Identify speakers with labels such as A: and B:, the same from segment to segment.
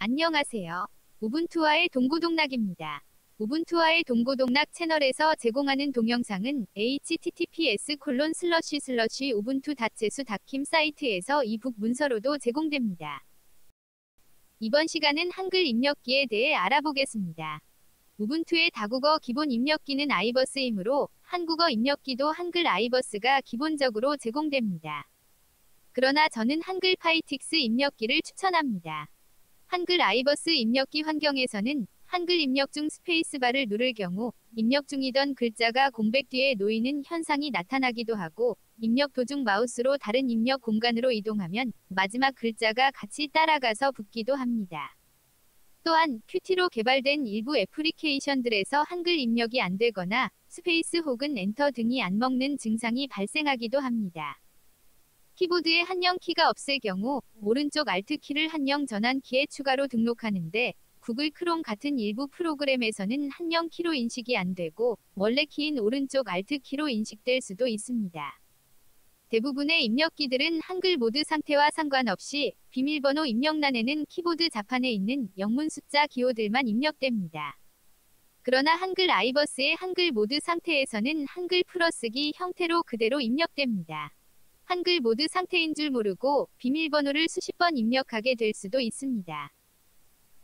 A: 안녕하세요. 우분투와의 동고동락입니다. 우분투와의 동고동락 채널에서 제공하는 동영상은 https://ubuntu.jesu.kim 사이트에서 이북 문서로도 제공됩니다. 이번 시간은 한글 입력기에 대해 알아보겠습니다. 우분투의 다국어 기본 입력기는 아이버스이므로 한국어 입력기도 한글 아이버스가 기본적으로 제공됩니다. 그러나 저는 한글 파이틱스 입력기를 추천합니다. 한글 아이버스 입력기 환경에서는 한글 입력 중 스페이스바를 누를 경우 입력 중이던 글자가 공백 뒤에 놓이는 현상이 나타나기도 하고, 입력 도중 마우스로 다른 입력 공간으로 이동하면 마지막 글자가 같이 따라가서 붙기도 합니다. 또한 큐티로 개발된 일부 애플리케이션들에서 한글 입력이 안 되거나 스페이스 혹은 엔터 등이 안 먹는 증상이 발생하기도 합니다. 키보드에 한영키가 없을 경우 오른쪽 Alt키를 한영 전환키에 추가로 등록하는데, 구글 크롬 같은 일부 프로그램에서는 한영키로 인식이 안 되고 원래 키인 오른쪽 Alt키로 인식될 수도 있습니다. 대부분의 입력기들은 한글 모드 상태와 상관없이 비밀번호 입력란에는 키보드 자판에 있는 영문 숫자 기호들만 입력됩니다. 그러나 한글 아이버스의 한글 모드 상태에서는 한글 플러스기 형태로 그대로 입력됩니다. 한글 모드 상태인 줄 모르고 비밀번호를 수십 번 입력하게 될 수도 있습니다.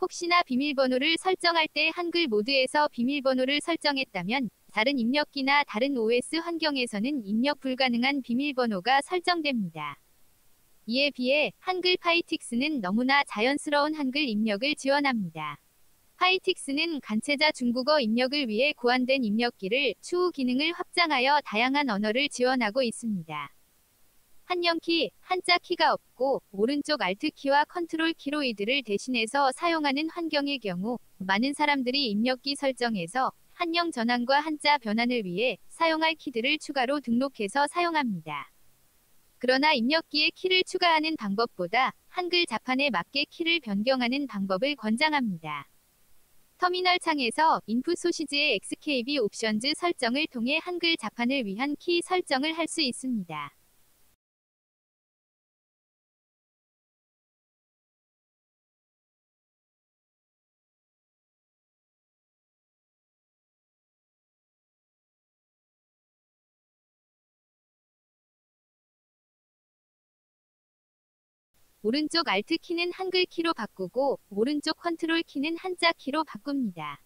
A: 혹시나 비밀번호를 설정할 때 한글 모드에서 비밀번호를 설정했다면 다른 입력기나 다른 OS 환경에서는 입력 불가능한 비밀번호가 설정됩니다. 이에 비해 한글 파이틱스는 너무나 자연스러운 한글 입력을 지원합니다. 파이틱스는 간체자 중국어 입력을 위해 고안된 입력기를 추후 기능을 확장하여 다양한 언어를 지원하고 있습니다. 한영키, 한자키가 없고 오른쪽 Alt키와 컨트롤키로 이들을 대신해서 사용하는 환경의 경우 많은 사람들이 입력기 설정에서 한영 전환과 한자 변환을 위해 사용할 키들을 추가로 등록해서 사용합니다. 그러나 입력기에 키를 추가하는 방법보다 한글 자판에 맞게 키를 변경하는 방법을 권장합니다. 터미널 창에서 인풋 소시지의 XKB 옵션즈 설정을 통해 한글 자판을 위한 키 설정을 할 수 있습니다. 오른쪽 Alt키는 한글키로 바꾸고 오른쪽 컨트롤키는 한자키로 바꿉니다.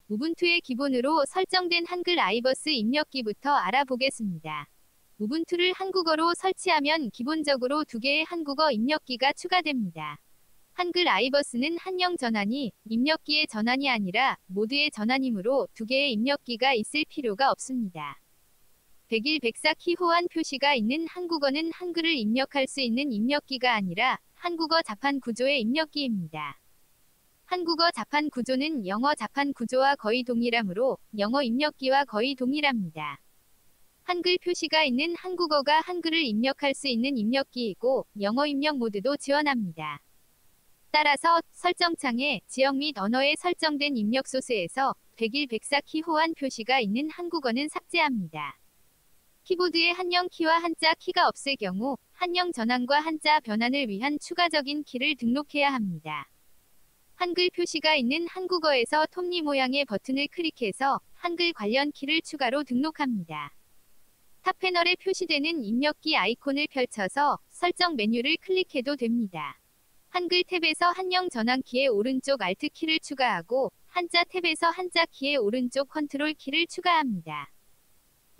A: 우분투의 기본으로 설정된 한글 아이버스 입력기부터 알아보겠습니다. 우분투를 한국어로 설치하면 기본적으로 2개의 한국어 입력기가 추가됩니다. 한글 아이버스는 한영 전환이 입력기의 전환이 아니라 모드의 전환이므로 2개의 입력기가 있을 필요가 없습니다. 101, 104키 호환 표시가 있는 한국어는 한글을 입력할 수 있는 입력기가 아니라 한국어 자판 구조의 입력기입니다. 한국어 자판 구조는 영어 자판 구조와 거의 동일하므로 영어 입력기와 거의 동일합니다. 한글 표시가 있는 한국어가 한글을 입력할 수 있는 입력기이고 영어 입력 모드도 지원합니다. 따라서 설정창에 지역 및 언어에 설정된 입력 소스에서 101, 104키 호환 표시가 있는 한국어는 삭제합니다. 키보드에 한영키와 한자 키가 없을 경우 한영 전환과 한자 변환을 위한 추가적인 키를 등록해야 합니다. 한글 표시가 있는 한국어에서 톱니 모양의 버튼을 클릭해서 한글 관련 키를 추가로 등록합니다. 탑 패널에 표시되는 입력기 아이콘을 펼쳐서 설정 메뉴를 클릭해도 됩니다. 한글 탭에서 한영 전환키의 오른쪽 Alt키를 추가하고 한자 탭에서 한자키의 오른쪽 컨트롤키를 추가합니다.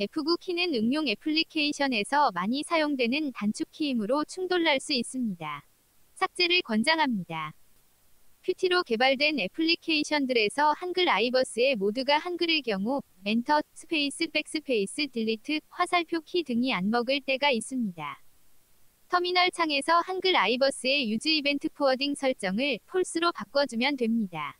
A: F9 키는 응용 애플리케이션에서 많이 사용되는 단축키이므로 충돌날 수 있습니다. 삭제를 권장합니다. 큐티로 개발된 애플리케이션들에서 한글 아이버스의 모드가 한글일 경우 엔터, 스페이스, 백스페이스, 딜리트, 화살표 키 등이 안 먹을 때가 있습니다. 터미널 창에서 한글 아이버스의 유즈 이벤트 포워딩 설정을 폴스로 바꿔주면 됩니다.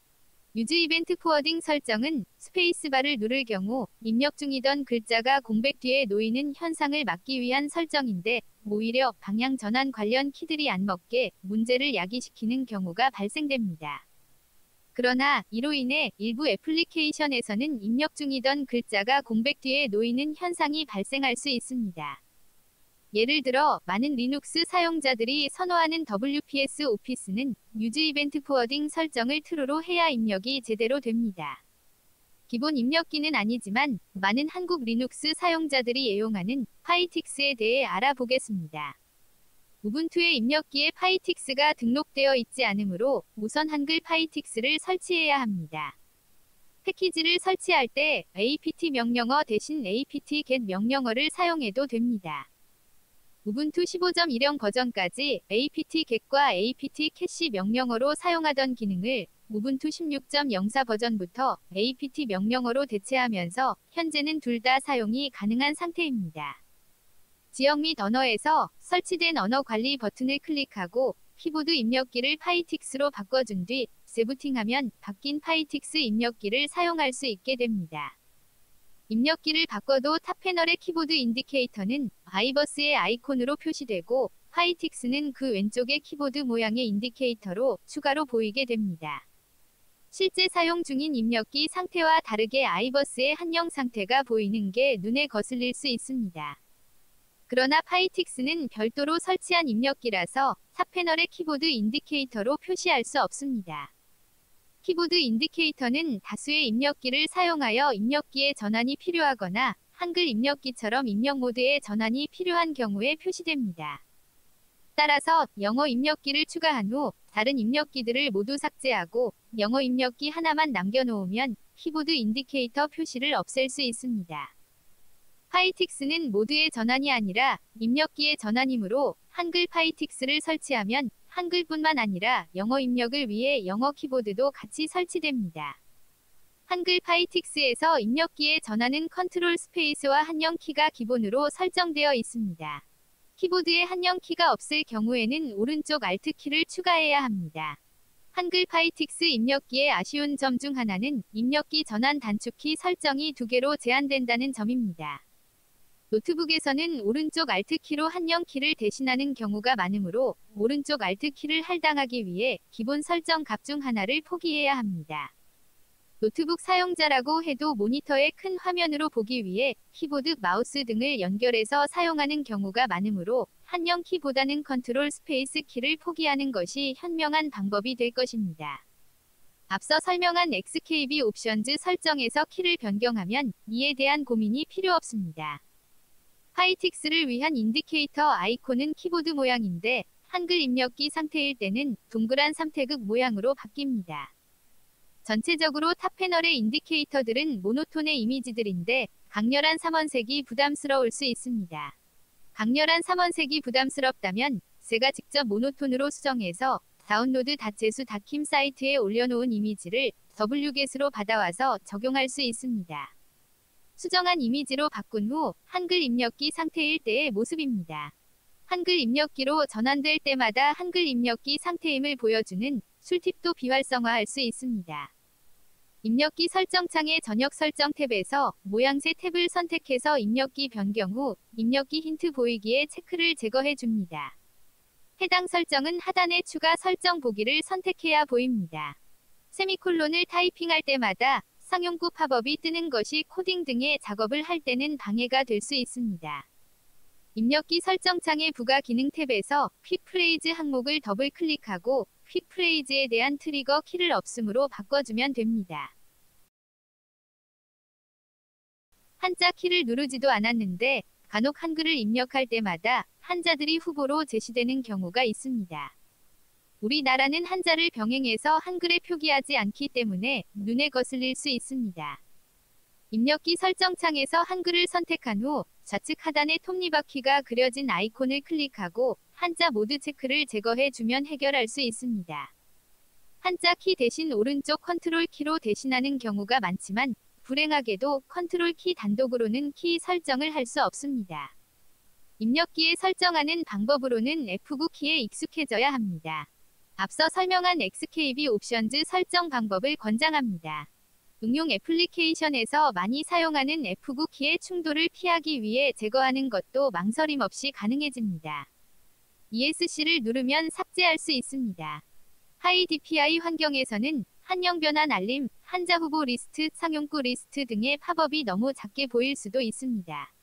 A: 유즈 이벤트 포워딩 설정은 스페이스바를 누를 경우 입력 중이던 글자가 공백 뒤에 놓이는 현상을 막기 위한 설정인데 오히려 방향 전환 관련 키들이 안 먹게 문제를 야기시키는 경우가 발생됩니다. 그러나 이로 인해 일부 애플리케이션에서는 입력 중이던 글자가 공백 뒤에 놓이는 현상이 발생할 수 있습니다. 예를 들어 많은 리눅스 사용자들이 선호하는 WPS 오피스는 유즈 이벤트 포워딩 설정을 true로 해야 입력이 제대로 됩니다. 기본 입력기는 아니지만 많은 한국 리눅스 사용자들이 애용하는 파이틱스에 대해 알아보겠습니다. 우분투의 입력기에 파이틱스가 등록되어 있지 않으므로 우선 한글 파이틱스를 설치해야 합니다. 패키지를 설치할 때 apt 명령어 대신 apt-get 명령어를 사용해도 됩니다. 우분투 15.10 버전까지 apt-get과 apt-cache 명령어로 사용하던 기능을 우분투 16.04 버전부터 apt 명령어로 대체하면서 현재는 둘 다 사용이 가능한 상태입니다. 지역 및 언어에서 설치된 언어 관리 버튼을 클릭하고 키보드 입력기를 파이틱스로 바꿔준 뒤 세부팅하면 바뀐 파이틱스 입력기를 사용할 수 있게 됩니다. 입력기를 바꿔도 탑 패널의 키보드 인디케이터는 아이버스의 아이콘으로 표시되고 파이틱스는 그 왼쪽의 키보드 모양의 인디케이터로 추가로 보이게 됩니다. 실제 사용 중인 입력기 상태와 다르게 아이버스의 한영 상태가 보이는 게 눈에 거슬릴 수 있습니다. 그러나 파이틱스는 별도로 설치한 입력기라서 탑 패널의 키보드 인디케이터로 표시할 수 없습니다. 키보드 인디케이터는 다수의 입력기를 사용하여 입력기의 전환이 필요하거나 한글 입력기처럼 입력 모드의 전환이 필요한 경우에 표시됩니다. 따라서 영어 입력기를 추가한 후 다른 입력기들을 모두 삭제하고 영어 입력기 하나만 남겨놓으면 키보드 인디케이터 표시를 없앨 수 있습니다. 파이틱스는 모드의 전환이 아니라 입력기의 전환이므로 한글 파이틱스를 설치하면 한글뿐만 아니라 영어 입력을 위해 영어 키보드도 같이 설치됩니다. 한글 파이틱스에서 입력기의 전환은 컨트롤 스페이스와 한영 키가 기본으로 설정되어 있습니다. 키보드에 한영 키가 없을 경우에는 오른쪽 알트 키를 추가해야 합니다. 한글 파이틱스 입력기의 아쉬운 점 중 하나는 입력기 전환 단축키 설정이 2개로 제한된다는 점입니다. 노트북에서는 오른쪽 알트키로 한영 키를 대신하는 경우가 많으므로 오른쪽 알트키를 할당하기 위해 기본 설정 값 중 하나를 포기해야 합니다. 노트북 사용자라고 해도 모니터의 큰 화면으로 보기 위해 키보드, 마우스 등을 연결해서 사용하는 경우가 많으므로 한영 키보다는 컨트롤 스페이스 키를 포기하는 것이 현명한 방법이 될 것입니다. 앞서 설명한 XKB 옵션즈 설정에서 키를 변경하면 이에 대한 고민이 필요 없습니다. 파이틱스를 위한 인디케이터 아이콘은 키보드 모양인데 한글 입력기 상태일 때는 동그란 삼태극 모양으로 바뀝니다. 전체적으로 탑 패널의 인디케이터들은 모노톤의 이미지들인데 강렬한 삼원색이 부담스러울 수 있습니다. 강렬한 삼원색이 부담스럽다면 제가 직접 모노톤으로 수정해서 다운로드.재수.킴 사이트에 올려놓은 이미지를 wget으로 받아와서 적용할 수 있습니다. 수정한 이미지로 바꾼 후 한글 입력기 상태일 때의 모습입니다. 한글 입력기로 전환될 때마다 한글 입력기 상태임을 보여주는 술팁도 비활성화할 수 있습니다. 입력기 설정창의 전역 설정 탭에서 모양새 탭을 선택해서 입력기 변경 후 입력기 힌트 보이기에 체크를 제거해 줍니다. 해당 설정은 하단의 추가 설정 보기를 선택해야 보입니다. 세미콜론을 타이핑할 때마다 상용구 팝업이 뜨는 것이 코딩 등의 작업을 할 때는 방해가 될 수 있습니다. 입력기 설정창의 부가 기능 탭에서 퀵 프레이즈 항목을 더블 클릭하고 퀵 프레이즈에 대한 트리거 키를 없음으로 바꿔주면 됩니다. 한자 키를 누르지도 않았는데 간혹 한글을 입력할 때마다 한자들이 후보로 제시되는 경우가 있습니다. 우리나라는 한자를 병행해서 한글에 표기하지 않기 때문에 눈에 거슬릴 수 있습니다. 입력기 설정창에서 한글을 선택한 후 좌측 하단의 톱니바퀴가 그려진 아이콘을 클릭하고 한자 모드 체크를 제거해 주면 해결할 수 있습니다. 한자 키 대신 오른쪽 컨트롤 키로 대신하는 경우가 많지만 불행하게도 컨트롤 키 단독으로는 키 설정을 할 수 없습니다. 입력기에 설정하는 방법으로는 F9 키에 익숙해져야 합니다. 앞서 설명한 XKB 옵션즈 설정 방법을 권장합니다. 응용 애플리케이션에서 많이 사용하는 F9 키의 충돌을 피하기 위해 제거하는 것도 망설임 없이 가능해집니다. ESC를 누르면 삭제할 수 있습니다. 하이 DPI 환경에서는 한영 변환 알림, 한자 후보 리스트, 상용구 리스트 등의 팝업이 너무 작게 보일 수도 있습니다.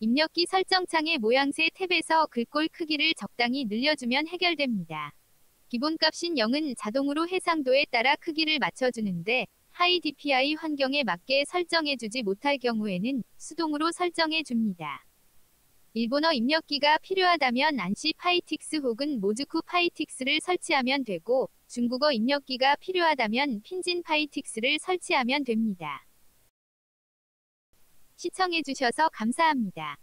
A: 입력기 설정창의 모양새 탭에서 글꼴 크기를 적당히 늘려주면 해결됩니다. 기본값인 0은 자동으로 해상도에 따라 크기를 맞춰주는데 하이 DPI 환경에 맞게 설정해주지 못할 경우에는 수동으로 설정해줍니다. 일본어 입력기가 필요하다면 안시 파이틱스 혹은 모즈쿠 파이틱스를 설치하면 되고 중국어 입력기가 필요하다면 핀진 파이틱스를 설치하면 됩니다. 시청해주셔서 감사합니다.